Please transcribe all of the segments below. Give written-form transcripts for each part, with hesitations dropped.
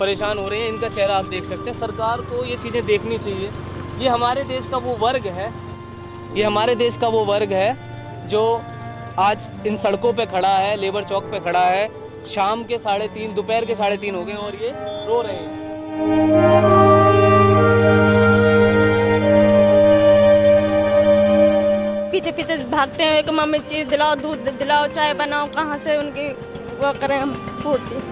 परेशान हो रहे हैं, इनका चेहरा आप देख सकते हैं। सरकार को ये चीज़ें देखनी चाहिए। ये हमारे देश का वो वर्ग है, ये हमारे देश का वो वर्ग है जो आज इन सड़कों पे खड़ा है, लेबर चौक पे खड़ा है। शाम के 3:30, दोपहर के 3:30 हो गए और ये रो रहे हैं। पीछे पीछे भागते हैं कि मम्मी चीज़ दिलाओ, दूध दिलाओ, चाय बनाओ, कहाँ से उनकी वो करें हम पूर्ति।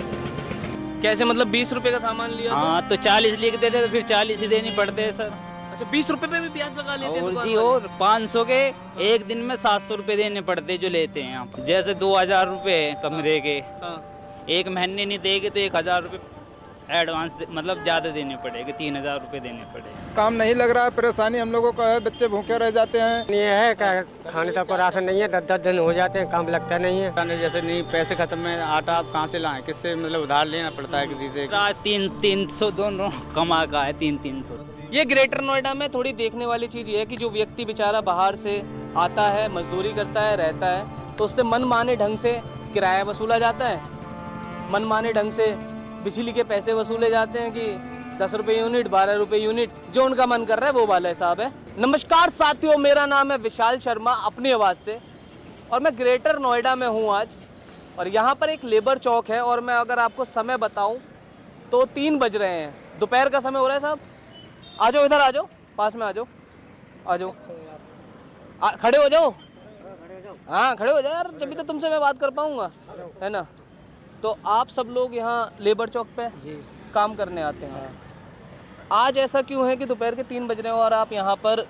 कैसे मतलब 20 रुपए का सामान लिया? हाँ तो 40 लिख देते तो फिर 40 ही देनी पड़ते हैं सर। अच्छा, 20 रुपए पे भी प्याज लगा लेते हैं और दुकान जी, वाले? और 500 के एक दिन में 700 रुपए देने पड़ते हैं जो लेते हैं यहाँ पर। जैसे 2000 रुपए कमरे के, हाँ। एक महीने नहीं देंगे तो 1000 रुपए एडवांस मतलब ज़्यादा देने पड़ेगा, 3000 रुपए देने पड़ेगा। काम नहीं लग रहा है, परेशानी हम लोगों को है, बच्चे भूखे रह जाते हैं। ये है क्या खाने तक को राशन नहीं है, 10-10 दिन हो जाते हैं, काम लगता नहीं है। जैसे नहीं पैसे खत्म है, आटा आप कहाँ से लाएं, किससे मतलब उधार लेना पड़ता है किसी से। 300 दोनों कमा का है, 300। ये ग्रेटर नोएडा में थोड़ी देखने वाली चीज़ ये है कि जो व्यक्ति बेचारा बाहर से आता है, मजदूरी करता है, रहता है, तो उससे मनमाने ढंग से किराया वसूला जाता है, मनमाने ढंग से बिजली के पैसे वसूले जाते हैं कि 10 रुपये यूनिट, 12 रुपये यूनिट, जो उनका मन कर रहा है वो वाला हिसाब है। नमस्कार साथियों, मेरा नाम है विशाल शर्मा अपनी आवाज़ से, और मैं ग्रेटर नोएडा में हूँ आज। और यहाँ पर एक लेबर चौक है, और मैं अगर आपको समय बताऊँ तो 3 बज रहे हैं, दोपहर का समय हो रहा है साहब। आ जाओ, इधर आ जाओ, पास में आ जाओ, आ जाओ, खड़े हो जाओ। हाँ खड़े हो जाओ यार, जब तो तुमसे मैं बात कर पाऊँगा, है ना। तो आप सब लोग यहाँ लेबर चौक पे जी काम करने आते हैं। आज ऐसा क्यों है कि दोपहर के 3 बज रहे हैं और आप यहाँ पर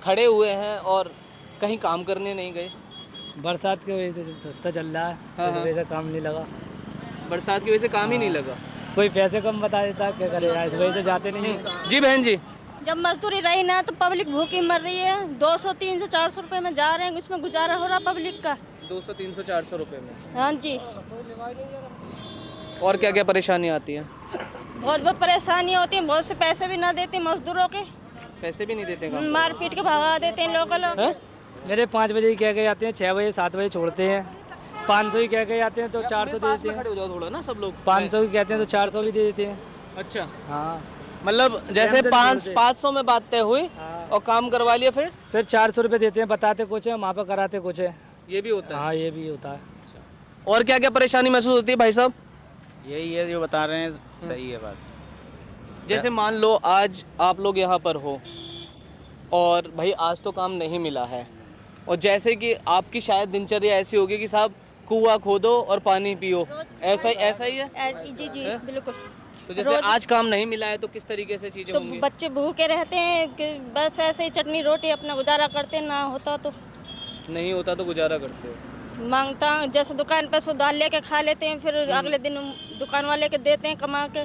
खड़े हुए हैं और कहीं काम करने नहीं गए? बरसात की वजह से सस्ता चल रहा है, इस वजह से काम नहीं लगा। बरसात की वजह से काम ही नहीं लगा? कोई पैसे कम बता देता, क्या करेगा, इस वजह से जाते नहीं। जी बहन जी, जब मजदूरी रही ना तो पब्लिक भूखी मर रही है। 200, 300, 400 रुपए में जा रहे हैं, उसमें गुजारा हो रहा पब्लिक का। 200, 300, 400 रुपये में? हाँ जी। और क्या क्या परेशानी आती है? बहुत परेशानियाँ होती हैं, बहुत से पैसे भी ना देते मजदूरों के, पैसे भी नहीं देते काम? मार पीट के भगा देते हैं लोकल। मेरे 5 बजे ही कह के आते हैं, 6 बजे 7 बजे छोड़ते हैं। 500 ही कह के आते हैं तो 400 दे देते हैं। खड़े हो जाओ थोड़ा ना सब लोग। 500 ही कहते हैं तो 400 भी दे देते हैं। अच्छा, हाँ, मतलब जैसे 500 में बात तय हुई और काम करवा लिया, फिर 400 रुपये देते हैं, बताते कुछ है, वहाँ पर कराते कुछ है। ये भी होता है? हाँ, ये भी होता है। और क्या क्या परेशानी महसूस होती है भाई साहब? यही है जो बता रहे हैं, सही है बात। जैसे मान लो आज आप लोग यहाँ पर हो और भाई आज तो काम नहीं मिला है, और जैसे कि आपकी शायद दिनचर्या ऐसी होगी कि साहब कुआं खोदो और पानी पियो, ऐसा ही है? जी जी बिल्कुल। तो जैसे आज काम नहीं मिला है तो किस तरीके से चीज़ें तो होंगी? बच्चे भूखे रहते हैं कि बस ऐसे ही चटनी रोटी अपना गुजारा करते हैं, ना होता तो नहीं होता तो गुजारा करते हो? मांगता जैसे दुकान पर से दाल लेके खा लेते हैं, फिर अगले दिन दुकान वाले के देते हैं कमा के।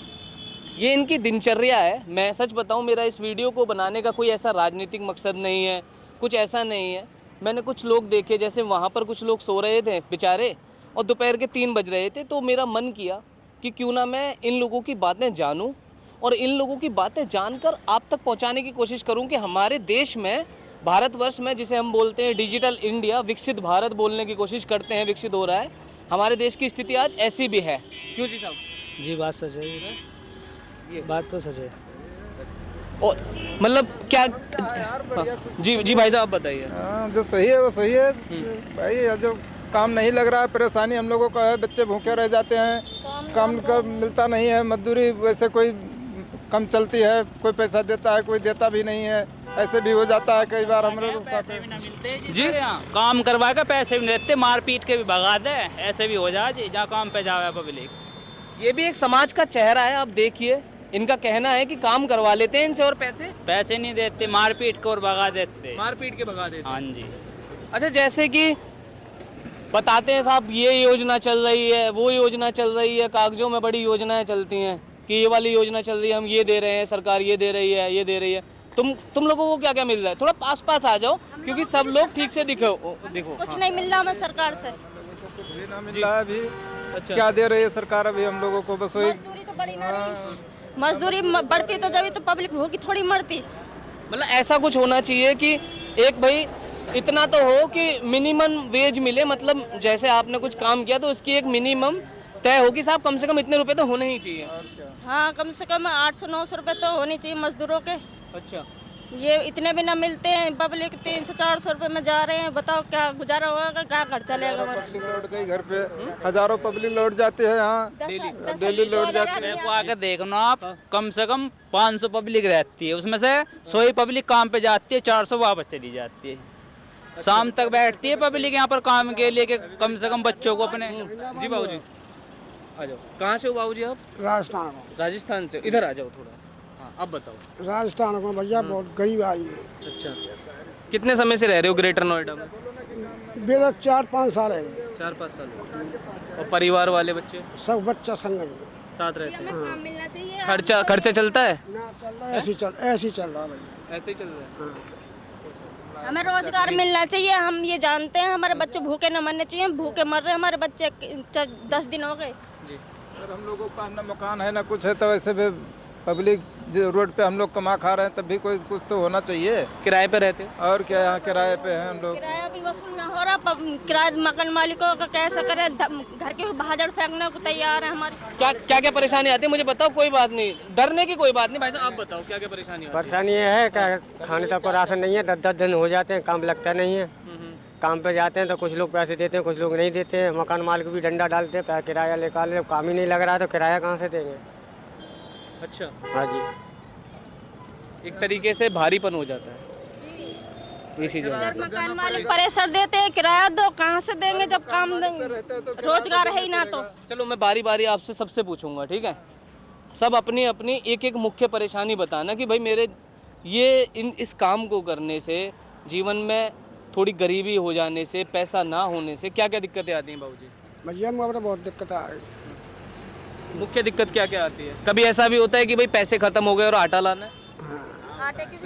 ये इनकी दिनचर्या है। मैं सच बताऊं, मेरा इस वीडियो को बनाने का कोई ऐसा राजनीतिक मकसद नहीं है, कुछ ऐसा नहीं है। मैंने कुछ लोग देखे, जैसे वहाँ पर कुछ लोग सो रहे थे बेचारे और दोपहर के 3 बज रहे थे, तो मेरा मन किया कि क्यों ना मैं इन लोगों की बातें जानूं और इन लोगों की बातें जानकर आप तक पहुँचाने की कोशिश करूँ कि हमारे देश में, भारतवर्ष में, जिसे हम बोलते हैं डिजिटल इंडिया, विकसित भारत बोलने की कोशिश करते हैं, विकसित हो रहा है, हमारे देश की स्थिति आज ऐसी भी है। क्यों जी साहब? जी, बात सच है, ये बात तो सच है। और मतलब क्या? जी भाई साहब बताइए। जो सही है वो सही है भाई। जो काम नहीं लग रहा है, परेशानी हम लोगों का है, बच्चे भूखे रह जाते हैं, काम का मिलता नहीं है, मजदूरी वैसे कोई कम चलती है, कोई पैसा देता है, कोई देता भी नहीं है, ऐसे भी हो जाता है कई बार। हम लोग पैसे भी ना मिलते जी, काम करवा के पैसे भी नहीं देते, मार पीट के भी भगा दे, ऐसे भी हो जाए जी, जहाँ काम पे जावे पब्लिक। ये भी एक समाज का चेहरा है। आप देखिए, इनका कहना है कि काम करवा लेते हैं इनसे और पैसे नहीं देते, मार पीट के और भगा देते, मार पीट के भगा देते। हाँ जी। अच्छा, जैसे कि बताते हैं साहब ये योजना चल रही है, वो योजना चल रही है, कागजों में बड़ी योजनाएं चलती हैं कि ये वाली योजना चल रही है, हम ये दे रहे हैं, सरकार ये दे रही है, ये दे रही है। तुम लोगों को क्या क्या मिल रहा है? थोड़ा पास आ जाओ क्योंकि सब लोग ठीक से दिखो। कुछ नहीं मिल रहा हमें सरकार से। मिल रहा है अभी। अच्छा, क्या दे रही है सरकार अभी हम लोगों को? बस वही मजदूरी तो बढ़ी ना रही, मजदूरी बढ़ती तो जब तो पब्लिक भूखी थोड़ी मरती। मतलब ऐसा कुछ होना चाहिए कि एक भाई इतना तो हो कि मिनिमम वेज मिले, मतलब जैसे आपने कुछ काम किया तो उसकी एक मिनिमम तय हो कि साहब कम से कम इतने रुपए तो होने ही चाहिए। हाँ, कम से कम 800-900 रुपये तो होने चाहिए मजदूरों के। अच्छा, ये इतने भी ना मिलते हैं, पब्लिक 300-400 रुपये में जा रहे हैं। बताओ क्या गुजारा होगा, क्या घर चलेगा हमारा? पब्लिक लौट गई घर पे, हजारों पब्लिक लौट जाती है यहाँ, डेली लौट जाती है। मेरे को आके देखना आप, कम से कम 500 पब्लिक रहती है, उसमें से 100 ही पब्लिक काम पे जाती है, 400 वापस चली जाती है। शाम तक बैठती है पब्लिक यहाँ पर काम के लिए कि कम से कम बच्चों को अपने। जी बाबूजी आ जाओ। कहाँ से हो बाबूजी आप? राजस्थान को राजस्थान से। इधर आ जाओ थोड़ा। हाँ, अब बताओ। राजस्थान को भैया बहुत गरीब आई है। अच्छा, कितने समय से रह रहे हो ग्रेटर नोएडा में? बेटा 4-5 साल है, 4-5 साल। और परिवार वाले बच्चे सब बच्चा संग है। साथ रहते हैं? काम मिलना चाहिए। खर्चा चलता है? ना चल रहा है, ऐसे ही चल रहा है भैया। ऐसे ही चल रहा है। हमें रोजगार मिलना चाहिए। हम ये जानते हैं हमारे बच्चे भूखे न मरने चाहिए। भूखे मर रहे हैं हमारे बच्चे, 10 दिन हो गए। अगर हम लोगों का ना मकान है ना कुछ है, तो वैसे भी पब्लिक जो रोड पे हम लोग कमा खा रहे हैं, तब भी कोई कुछ तो होना चाहिए। किराए पे रहते हो? और क्या, यहाँ किराए पे हैं हम लोग। किराया भी वसूल ना हो रहा। किराया मकान मालिकों का कैसा करे, घर के भाजड़ फेंकने को तैयार है हमारी। क्या क्या परेशानी आती है मुझे बताओ। कोई बात नहीं, डरने की कोई बात नहीं। भाई साहब आप बताओ क्या क्या परेशानी आती है? परेशानी ये है कि खाने तक को राशन नहीं है, 10-10 दिन हो जाते हैं, काम लगता नहीं है। काम पे जाते हैं तो कुछ लोग पैसे देते हैं, कुछ लोग नहीं देते हैं। मकान मालिक भी डंडा डालते हैं, किराया निकाल ले, काम ही नहीं लग रहा है तो किराया कहाँ से देंगे? अच्छा, हाँ जी, एक तरीके से भारीपन हो जाता है इसी जगह। मकान मालिक प्रेशर देते हैं, किराया दो, कहाँ से देंगे जब काम रोजगार है ही ना तो। चलो मैं बारी बारी आपसे सबसे पूछूंगा, ठीक है? सब अपनी अपनी एक एक मुख्य परेशानी बताना कि भाई मेरे ये इस काम को करने से, जीवन में थोड़ी गरीबी हो जाने से, पैसा ना होने से क्या क्या दिक्कतें आती हैं बाबूजी? भैया मुझे बहुत दिक्कत आ रही। मुख्य दिक्कत क्या क्या आती है? कभी ऐसा भी होता है कि भाई पैसे खत्म हो गए और आटा लाना है? आटे की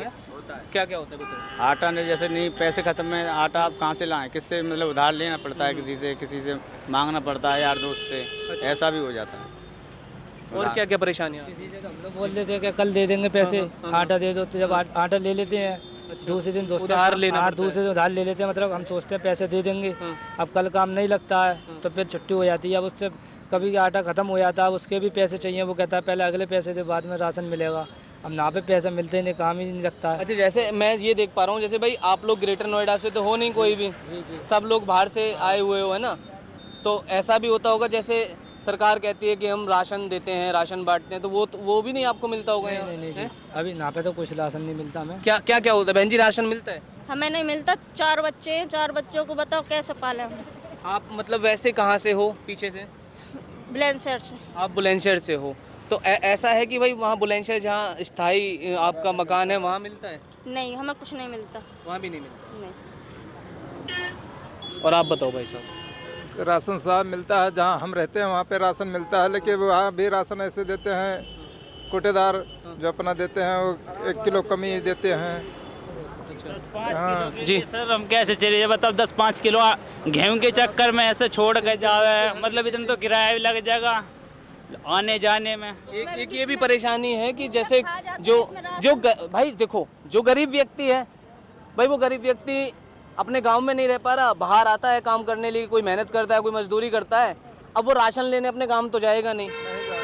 क्या क्या होता है बताओ। आटा ने जैसे नहीं, पैसे खत्म है, आटा आप कहाँ से लाएं? किससे मतलब उधार लेना पड़ता है, किसी से मांगना पड़ता है, यार दोस्त से, ऐसा भी हो जाता है। और क्या क्या परेशानियाँ? हम लोग बोल देते हैं कि कल दे देंगे पैसे, आटा दे दो, तो जब आटा ले लेते हैं दूसरे दिन सोचते हैं उधार लेना हाँ, पड़ता है। दूसरे दिन उधार ले लेते हैं। मतलब हम सोचते हैं पैसे दे देंगे, अब कल काम नहीं लगता है तो फिर छुट्टी हो जाती है। अब उससे कभी आटा ख़त्म हो जाता है, उसके भी पैसे चाहिए। वो कहता है पहले अगले पैसे दे, बाद में राशन मिलेगा। अब ना पे पैसे मिलते नहीं, काम ही नहीं लगता है। अच्छा, जैसे मैं ये देख पा रहा हूँ, जैसे भाई आप लोग ग्रेटर नोएडा से तो हो नहीं कोई भी, सब लोग बाहर से आए हुए हो, है ना? तो ऐसा भी होता होगा जैसे सरकार कहती है कि हम राशन देते हैं, राशन बांटते हैं, तो वो भी नहीं आपको मिलता होगा यहाँ? नहीं जी, अभी ना पे तो कुछ राशन नहीं मिलता हमें। क्या क्या क्या होता है बहन जी? राशन मिलता है? हमें नहीं मिलता। 4 बच्चे हैं, 4 बच्चों को बताओ कैसे पालें हम? आप मतलब वैसे कहाँ से हो? पीछे से? बुलंदशहर से। आप बुलंदशहर से हो, तो ऐसा है कि भाई वहाँ बुलंदशहर जहाँ स्थायी आपका मकान है वहाँ मिलता है? नहीं, हमें कुछ नहीं मिलता। वहाँ भी नहीं मिलता? नहीं। और आप बताओ भाई साहब। राशन साहब मिलता है, जहाँ हम रहते हैं वहाँ पे राशन मिलता है, लेकिन वहाँ भी राशन ऐसे देते हैं कोटेदार जो अपना देते हैं, वो 1 किलो कमी ही देते हैं। जी सर, हम कैसे चले जाए बताओ? 10-5 किलो गेहूं के चक्कर में ऐसे छोड़ के जावे, मतलब इतना तो किराया भी लग जाएगा आने जाने में। एक ये भी परेशानी है कि जैसे भाई देखो, जो गरीब व्यक्ति है भाई, वो गरीब व्यक्ति अपने गांव में नहीं रह पा रहा, बाहर आता है काम करने लिए, कोई मेहनत करता है, कोई मजदूरी करता है। अब वो राशन लेने अपने गांव तो जाएगा नहीं,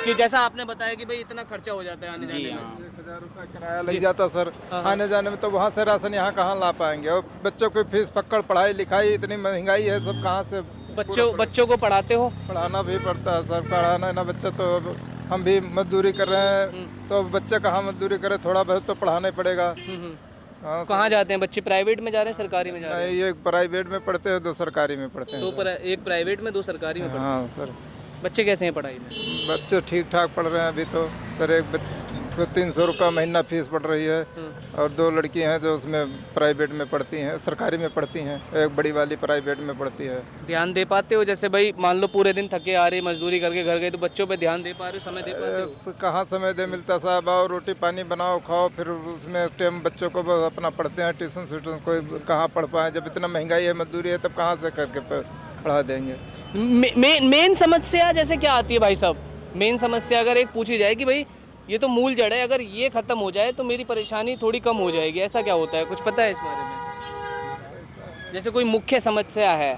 कि जैसा आपने बताया कि भाई इतना खर्चा हो जाता है आने जाने में। 1000 रुपये किराया लग जाता सर आने जाने में, तो वहाँ से राशन यहाँ कहाँ ला पाएंगे? और बच्चों की फीस पकड़, पढ़ाई लिखाई, इतनी महंगाई है, सब कहाँ से? बच्चों को पढ़ाते हो? पढ़ाना भी पड़ता है सर, पढ़ाना ना बच्चा तो हम भी मजदूरी कर रहे हैं, तो बच्चे कहाँ मजदूरी करे, थोड़ा बहुत तो पढ़ाना ही पड़ेगा। हाँ, कहाँ जाते हैं बच्चे? प्राइवेट में जा रहे हैं, सरकारी में जा रहे हैं? नहीं, एक प्राइवेट में पढ़ते हैं, 2 सरकारी में पढ़ते हैं। एक प्राइवेट में, 2 सरकारी में पढ़ते हैं। हाँ सर। बच्चे कैसे हैं पढ़ाई में? बच्चे ठीक ठाक पढ़ रहे हैं अभी तो सर। एक को 300 रुपये महीना फीस पड़ रही है, और 2 लड़की हैं जो उसमें प्राइवेट में पढ़ती हैं, सरकारी में पढ़ती हैं, एक बड़ी वाली प्राइवेट में पढ़ती है। ध्यान दे पाते हो? जैसे भाई मान लो पूरे दिन थके आ रहे, मजदूरी करके घर गए, तो बच्चों पे ध्यान दे पा रहे हो, समय दे पाते हो? कहाँ समय दे मिलता साहब? आओ रोटी पानी बनाओ खाओ, फिर उसमें टाइम बच्चों को बस अपना पढ़ते हैं, ट्यूशन स्यूशन कोई कहाँ पढ़ पाए? जब इतना महंगाई है, मजदूरी है, तब कहाँ से करके पढ़ा देंगे? मेन समस्या जैसे क्या आती है भाई साहब? मेन समस्या अगर एक पूछी जाए कि भाई ये तो मूल जड़ है, अगर ये ख़त्म हो जाए तो मेरी परेशानी थोड़ी कम हो जाएगी, ऐसा क्या होता है? कुछ पता है इस बारे में? जैसे कोई मुख्य समस्या है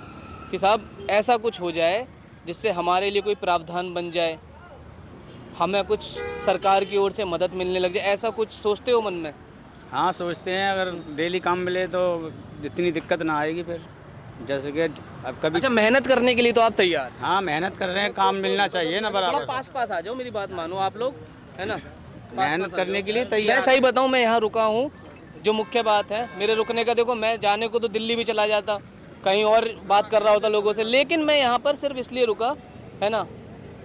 कि साहब ऐसा कुछ हो जाए जिससे हमारे लिए कोई प्रावधान बन जाए, हमें कुछ सरकार की ओर से मदद मिलने लग जाए, ऐसा कुछ सोचते हो मन में? हाँ सोचते हैं, अगर डेली काम मिले तो इतनी दिक्कत ना आएगी फिर। जैसे कि अब कभी अच्छा, मेहनत करने के लिए तो आप तैयार? हाँ मेहनत कर रहे हैं, काम मिलना चाहिए ना थोड़ा बराबर। पास आ जाओ, मेरी बात मानो आप लोग, है ना? मेहनत करने के लिए मैं तैयार। सही बताऊं, मैं यहाँ रुका हूँ, जो मुख्य बात है मेरे रुकने का, देखो मैं जाने को तो दिल्ली भी चला जाता, कहीं और बात कर रहा होता लोगों से, लेकिन मैं यहाँ पर सिर्फ इसलिए रुका, है ना?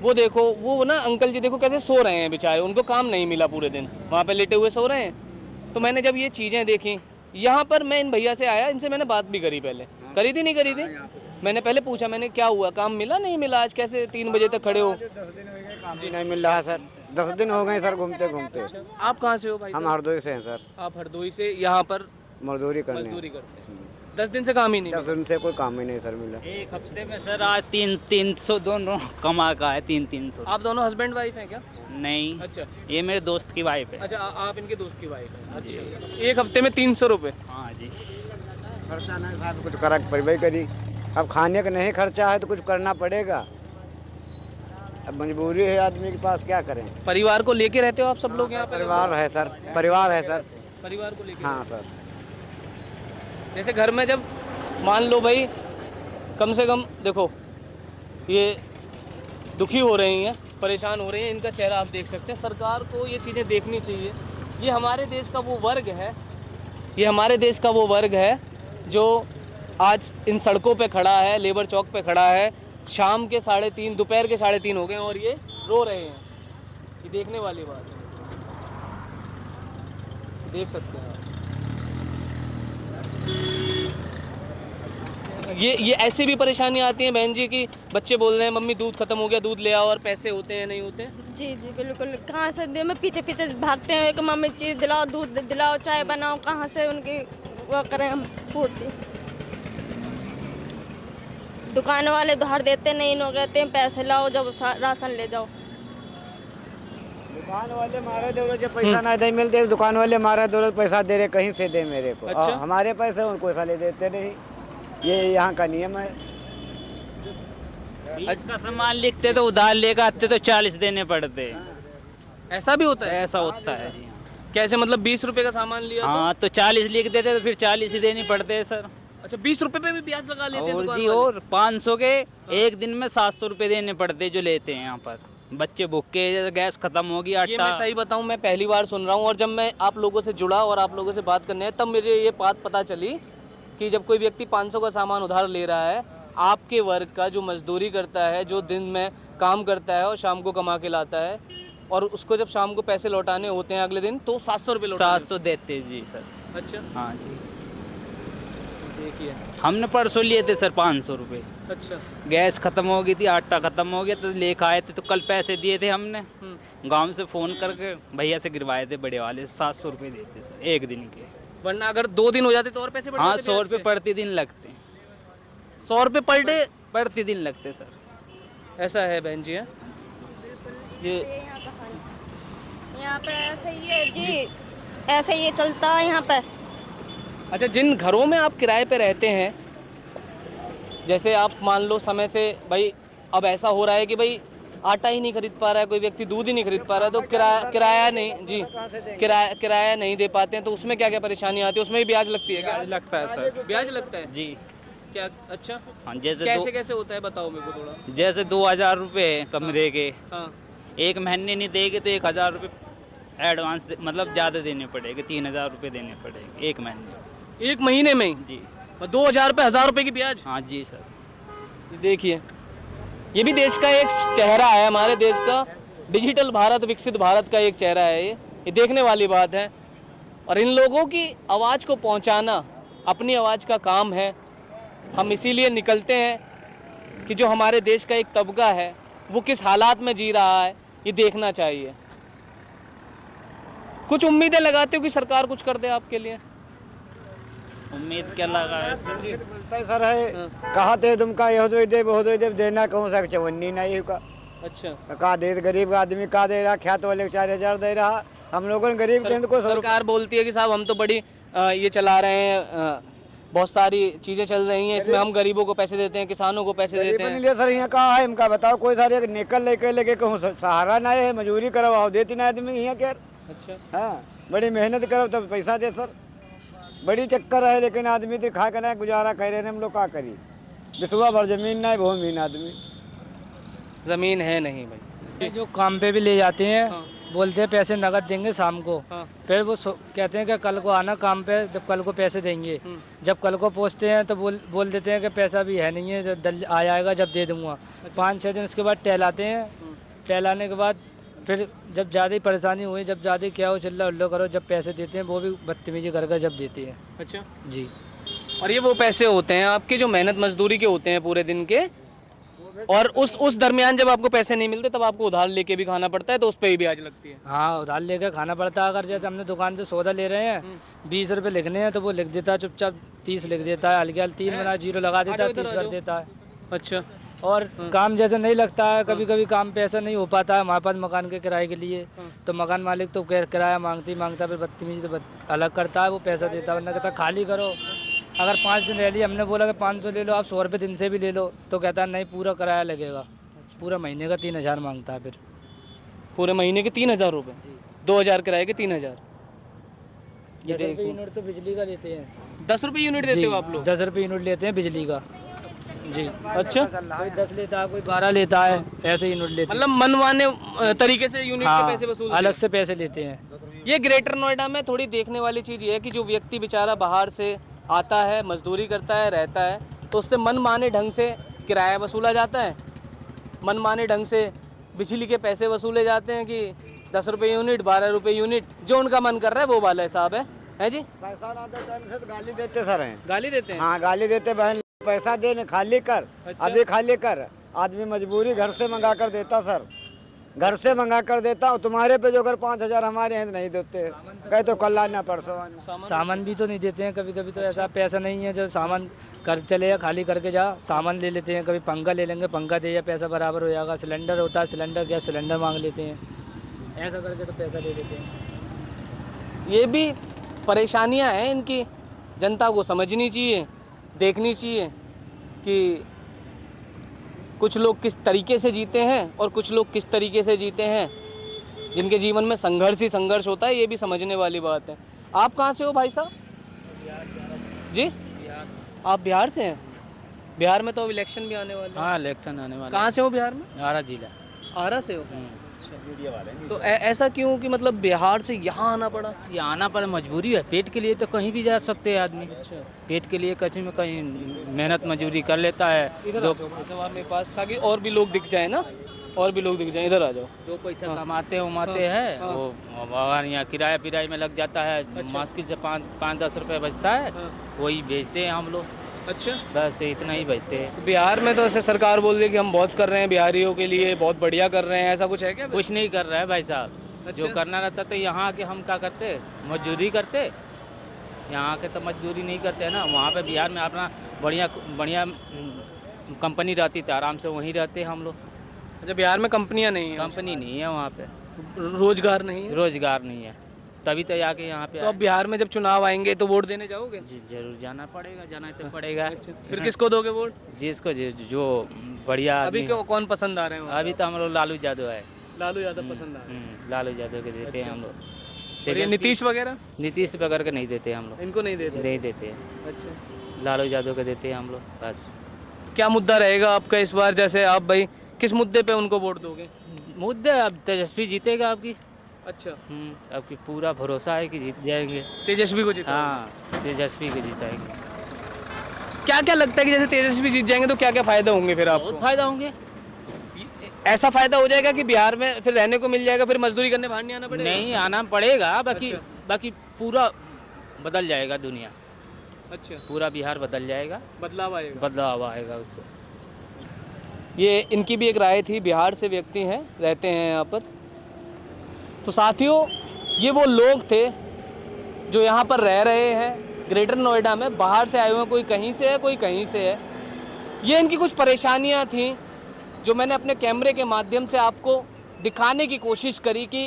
वो देखो, वो ना अंकल जी देखो कैसे सो रहे हैं बेचारे, उनको काम नहीं मिला, पूरे दिन वहाँ पे लेटे हुए सो रहे हैं। तो मैंने जब ये चीज़ें देखी यहाँ पर, मैं इन भैया से आया, इनसे मैंने बात भी करी, पहले करी थी नहीं करी थी, मैंने पहले पूछा, मैंने क्या हुआ, काम मिला नहीं मिला, आज कैसे 3 बजे तक खड़े हो? काम भी नहीं मिल रहा है सर, 10 दिन हो गए सर घूमते घूमते। आप कहाँ से हो भाई? हम हरदोई से हैं सर, आप हरदोई से यहाँ पर मजदूरी करने। मजदूरी करते हैं, 10 दिन से काम ही नहीं 10 दिन से कोई काम ही नहीं सर मिला। एक हफ्ते में सर आज 300 दोनों कमा का है, 300। आप दोनों हस्बैंड वाइफ हैं क्या? नहीं, अच्छा ये मेरे दोस्त की वाइफ है। अच्छा, आप इनके दोस्त की वाइफ हैं? अच्छा, एक हफ्ते में 300 रुपये? हाँ जी। खर्चा नहीं साहब, कुछ करा परिवार करी, अब खाने का नहीं खर्चा है तो कुछ करना पड़ेगा, अब मजबूरी है आदमी के पास, क्या करें। परिवार को लेके रहते हो आप सब लोग यहाँ पर? परिवार है सर, परिवार है सर। परिवार को लेके? हाँ सर। जैसे घर में जब मान लो भाई, कम से कम देखो ये दुखी हो रही हैं, परेशान हो रही हैं, इनका चेहरा आप देख सकते हैं। सरकार को ये चीज़ें देखनी चाहिए। ये हमारे देश का वो वर्ग है, ये हमारे देश का वो वर्ग है जो आज इन सड़कों पे खड़ा है, लेबर चौक पे खड़ा है, शाम के 3:30, दोपहर के 3:30 हो गए और ये रो रहे हैं। ये देखने वाली बात है, देख सकते हैं आप। ये ऐसी भी परेशानी आती है बहन जी कि बच्चे बोल रहे हैं मम्मी दूध खत्म हो गया, दूध ले आओ, और पैसे होते हैं नहीं होते? जी जी बिल्कुल, कहाँ से दे, मैं पीछे पीछे भागते हैं कि मम्मी चीज़ दिलाओ, दूध दिलाओ, चाय बनाओ, कहाँ से उनकी वो करें हम पूर्ति। दुकान वाले उधार देते नहीं, लोग कहते हैं पैसे लाओ जब राशन ले जाओ। दुकान वाले मारे दे, जब पैसा नहीं दे मिलते, दुकान वाले मारे दे, पैसा दे रहे कहीं से दे मेरे को। अच्छा? हमारे पैसे उनको पैसा ले देते नहीं, ये यहाँ का नियम है। बीस का सामान लिखते तो उधार लेकर आते तो 40 देने पड़ते। ऐसा भी होता है? ऐसा होता है जी। कैसे मतलब 20 रुपए का सामान लिया हाँ तो 40 लिख देते तो फिर 40 ही देनी पड़ते हैं सर। अच्छा, 20 रुपए पे भी ब्याज लगा लेते हैं और दुकान जी, वाले? और 500 के एक दिन में 700 रुपये देने पड़ते हैं जो लेते हैं यहाँ पर। बच्चे भूखे, गैस खत्म होगी, ये मैं आटा। सही बताऊं, मैं पहली बार सुन रहा हूँ, और जब मैं आप लोगों से जुड़ा और आप लोगों से बात करने आया तब मुझे ये बात पता चली कि जब कोई व्यक्ति 500 का सामान उधार ले रहा है, आपके वर्ग का जो मजदूरी करता है, जो दिन में काम करता है और शाम को कमा के लाता है, और उसको जब शाम को पैसे लौटाने होते हैं अगले दिन तो 700 रुपये लौटाने 700 देते हैं जी सर। अच्छा, हाँ जी, देखिए। हमने परसों लिए थे सर 500 रुपये। अच्छा, गैस खत्म हो गई थी, आटा खत्म हो गया तो लेकर आए थे, तो कल पैसे दिए थे हमने गांव से फ़ोन करके, भैया से गिरवाए थे बड़े वाले, 700 रुपये देते सर एक दिन के। वरना अगर 2 दिन हो जाते तो और पैसे बढ़ हाँ, जाते 100 रुपये प्रतिदिन लगते। 100 रुपये पर डे प्रतिदिन लगते सर। ऐसा है बहन जी? है ये यहाँ पे ऐसे ही है जी, ऐसे ये चलता है यहाँ पे। अच्छा, जिन घरों में आप किराए पे रहते हैं, जैसे आप मान लो समय से भाई अब ऐसा हो रहा है कि भाई आटा ही नहीं खरीद पा रहा है कोई व्यक्ति, दूध ही नहीं खरीद पा रहा है, तो किराया नहीं जी, किराया नहीं दे पाते हैं, तो उसमें क्या क्या परेशानी आती है? उसमें भी ब्याज लगती है क्या? लगता है सर ब्याज लगता है जी। क्या? अच्छा, हाँ, जैसे कैसे कैसे होता है बताओ मेरे को थोड़ा। जैसे 2000 रुपये कमरे के, हाँ, एक महीने नहीं देंगे तो 1000 रुपये एडवांस मतलब ज़्यादा देने पड़ेंगे, 3000 रुपये देने पड़ेंगे एक महीने। एक महीने में ही? जी 2000 पे 1000 रुपये की ब्याज? हाँ जी सर। देखिए, ये भी देश का एक चेहरा है, हमारे देश का डिजिटल भारत, विकसित भारत का एक चेहरा है ये देखने वाली बात है। और इन लोगों की आवाज़ को पहुंचाना अपनी आवाज़ का काम है। हम इसीलिए निकलते हैं कि जो हमारे देश का एक तबका है वो किस हालात में जी रहा है ये देखना चाहिए। कुछ उम्मीदें लगाते हो कि सरकार कुछ कर दे आपके लिए? उम्मीद क्या लगा है सर जी? बोलता है सर है, कहा थे तुमका यह दो दे वो दो दे, देना कहूँ सर चवन्नी नहीं का। अच्छा, कहा दे गरीब आदमी का दे रहा, ख्यात वाले 4000 दे रहा, हम लोगों ने गरीब केंद्र को सरकार बोलती है कि साहब हम तो बड़ी ये चला रहे हैं, बहुत सारी चीज़ें चल रही हैं, इसमें हम गरीबों को पैसे देते हैं, किसानों को पैसे देते हैं। लिए सर यहाँ कहाँ है इनका बताओ, कोई सारे निकल लेके कहूँ सहारा ना है, मजदूरी करो आओ देती ना आदमी यहाँ के। अच्छा, हाँ बड़ी मेहनत करो तब पैसा दे सर, बड़ी चक्कर है, लेकिन आदमी तो खा कर ना गुजारा कर रहे हैं, हम लोग क्या करी, बिसुआ भर जमीन ना है, भूमिहीन आदमी। ज़मीन है नहीं भाई। जो काम पे भी ले जाते हैं बोलते हैं पैसे नगद देंगे शाम को, फिर वो कहते हैं कि कल को आना काम पे, जब कल को पैसे देंगे। जब कल को पहुंचते हैं तो बोल देते हैं कि पैसा भी है नहीं है, जब आ जाएगा जब दे दूंगा। 5-6 दिन उसके बाद टहलाते हैं, टहलाने के बाद फिर जब ज़्यादा ही परेशानी हुई, जब ज़्यादा क्या हो चिल्ला उल्लो करो, जब पैसे देते हैं वो भी बदतमीजी कर जब देते हैं। अच्छा जी। और ये वो पैसे होते हैं आपके जो मेहनत मजदूरी के होते हैं पूरे दिन के, और उस दरमियान जब आपको पैसे नहीं मिलते तब आपको उधार लेके भी खाना पड़ता है, तो उस पर ही ब्याज लगती है। हाँ उधार लेकर खाना पड़ता है। अगर जैसे हमने दुकान से सौदा ले रहे हैं 20 रुपये लिखने हैं तो वो लिख देता है चुपचाप 30 लिख देता है, हल्के 3 बना 0 लगा देता है, 30 कर देता है। अच्छा, और काम जैसे नहीं लगता है, कभी कभी काम पे ऐसा नहीं हो पाता है हमारे पास मकान के किराए के लिए, तो मकान मालिक तो किराया मांगता फिर बदतमीजी तो अलग करता है, वो पैसा देता है, वरना कहता खाली करो। अगर 5 दिन रह लिया, हमने बोला कि 500 ले लो आप, 100 रुपये दिन से भी ले लो, तो कहता है नहीं पूरा किराया लगेगा, पूरा महीने का 3000 मांगता है। फिर पूरे महीने के 3000 रुपये, 2000 किराए के 3000। 10 रुपये यूनिट तो बिजली का लेते हैं। 10 रुपये यूनिट देते हो आप लोग? 10 रुपये यूनिट लेते हैं बिजली का जी। अच्छा, कोई 10 लेता है, कोई 12 लेता है, ऐसे यूनिट लेते हैं। मतलब मनमाने तरीके से यूनिट के पैसे वसूल अलग से पैसे लेते हैं। ये ग्रेटर नोएडा में थोड़ी देखने वाली चीज़ ये है कि जो व्यक्ति बेचारा बाहर से आता है, मजदूरी करता है, रहता है, तो उससे मनमाने ढंग से किराया वसूला जाता है, मनमाने ढंग से बिजली के पैसे वसूले जाते हैं कि 10 रुपये यूनिट, 12 रुपये यूनिट, जो उनका मन कर रहा है वो वाला हिसाब है जी। पैसा ना दे टाइम से तो गाली देते सर हैं। गाली देते हैं? हाँ गाली देते, बहन पैसा दे खाली कर। अच्छा। अभी खाली कर, आदमी मजबूरी घर से मंगा कर देता सर, घर से मंगा कर देता। और तुम्हारे पे जो अगर 5000 हमारे हैं तो नहीं देते, कहे तो कल आना परसों आना। सामान भी तो नहीं देते हैं, कभी कभी तो ऐसा पैसा नहीं है जो सामान कर चले या खाली करके जा, सामान ले लेते हैं। कभी पंखा ले लेंगे, पंखा दे या पैसा बराबर हो जाएगा। सिलेंडर होता है, सिलेंडर गैस सिलेंडर मांग लेते हैं, ऐसा करके तो पैसा ले लेते हैं। ये भी परेशानियां हैं इनकी, जनता को समझनी चाहिए, देखनी चाहिए कि कुछ लोग किस तरीके से जीते हैं और कुछ लोग किस तरीके से जीते हैं, जिनके जीवन में संघर्ष ही संघर्ष होता है, ये भी समझने वाली बात है। आप कहाँ से हो भाई साहब? जी, आप बिहार से हैं? बिहार में तो अब इलेक्शन भी आने वाले हैं। हाँ इलेक्शन आने वाला। कहाँ से हो बिहार में? आरा जिला। आरा से हो? तो ऐसा क्यों कि मतलब बिहार से यहाँ आना पड़ा? ये आना पर मजबूरी है, पेट के लिए तो कहीं भी जा सकते हैं आदमी। पेट के लिए कहीं में कहीं मेहनत मजदूरी कर लेता है। इधर आ जाओ भाई साहब, आप मेरे पास, ताकि और भी लोग दिख जाए ना, और भी लोग दिख जाए। इधर आ जाओ। 2 पैसा कमाते उमाते हैं, वो अगर यहाँ किराया पिराए में लग जाता है, मुश्किल से 5-10 रुपये बचता है, वही बेचते हैं हम लोग। अच्छा, बस इतना ही बचते हैं। बिहार में तो ऐसे सरकार बोल रही है कि हम बहुत कर रहे हैं बिहारियों के लिए, बहुत बढ़िया कर रहे हैं, ऐसा कुछ है क्या? कुछ नहीं कर रहा है भाई साहब। अच्छा। जो करना रहता तो यहाँ के हम क्या करते, मजदूरी करते। यहाँ के तो मजदूरी नहीं करते हैं ना, वहाँ पे बिहार में अपना बढ़िया बढ़िया कंपनी रहती थी, आराम से वहीं रहते हम लोग। अच्छा, बिहार में कंपनियां नहीं है? कंपनी नहीं है वहाँ पे, रोजगार नहीं है? रोजगार नहीं है, तभी तो आके यहाँ पे तो अब बिहार में जब चुनाव आएंगे तो वोट देने जाओगे? जी जरूर जाना पड़ेगा, जाना तो पड़ेगा। फिर किसको दोगे वोट? जिसको जो बढ़िया अभी आदमी। क्यों, कौन पसंद आ रहे हैं? अभी तो हम लोग लालू यादव है। लालू यादव पसंद आ रहे हैं। लालू यादव के देते हैं हम लोग। और ये नीतीश वगैरह? नीतीश वगैरह के नहीं देते हम लोग, इनको नहीं देते? नहीं देते हैं। अच्छा, लालू यादव के देते हैं हम लोग बस। क्या मुद्दा रहेगा आपका इस बार? जैसे आप भाई किस मुद्दे पे उनको वोट दोगे? मुद्दे अब तेजस्वी जीतेगा आपकी। अच्छा, आपकी पूरा भरोसा है कि जीत जाएंगे। तेजस्वी को जिताओगे? हाँ तेजस्वी को जिताएंगे। क्या क्या लगता है कि जैसे तेजस्वी जीत जाएंगे तो क्या क्या फायदा होंगे फिर आपको? बहुत फायदा होंगे। ऐसा फायदा हो जाएगा कि बिहार में फिर रहने को मिल जाएगा, फिर मजदूरी करने बाहर नहीं आना पड़ेगा? नहीं आना पड़ेगा, बाकी पूरा बदल जाएगा दुनिया। अच्छा, पूरा बिहार बदल जाएगा, बदलाव आएगा? बदलाव आएगा उससे। ये इनकी भी एक राय थी, बिहार से व्यक्ति हैं, रहते हैं यहाँ पर। तो साथियों, ये वो लोग थे जो यहाँ पर रह रहे हैं ग्रेटर नोएडा में, बाहर से आए हुए हैं, कोई कहीं से है, कोई कहीं से है। ये इनकी कुछ परेशानियाँ थीं जो मैंने अपने कैमरे के माध्यम से आपको दिखाने की कोशिश करी कि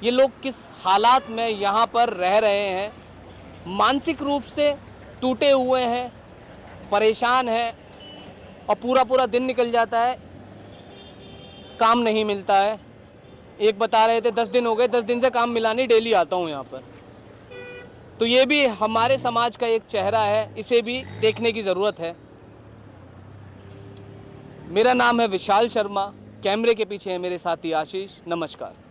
ये लोग किस हालात में यहाँ पर रह रहे हैं। मानसिक रूप से टूटे हुए हैं, परेशान हैं और पूरा पूरा दिन निकल जाता है, काम नहीं मिलता है। एक बता रहे थे 10 दिन हो गए, 10 दिन से काम मिला नहीं, डेली आता हूँ यहाँ पर। तो ये भी हमारे समाज का एक चेहरा है, इसे भी देखने की ज़रूरत है। मेरा नाम है विशाल शर्मा, कैमरे के पीछे है मेरे साथी आशीष। नमस्कार।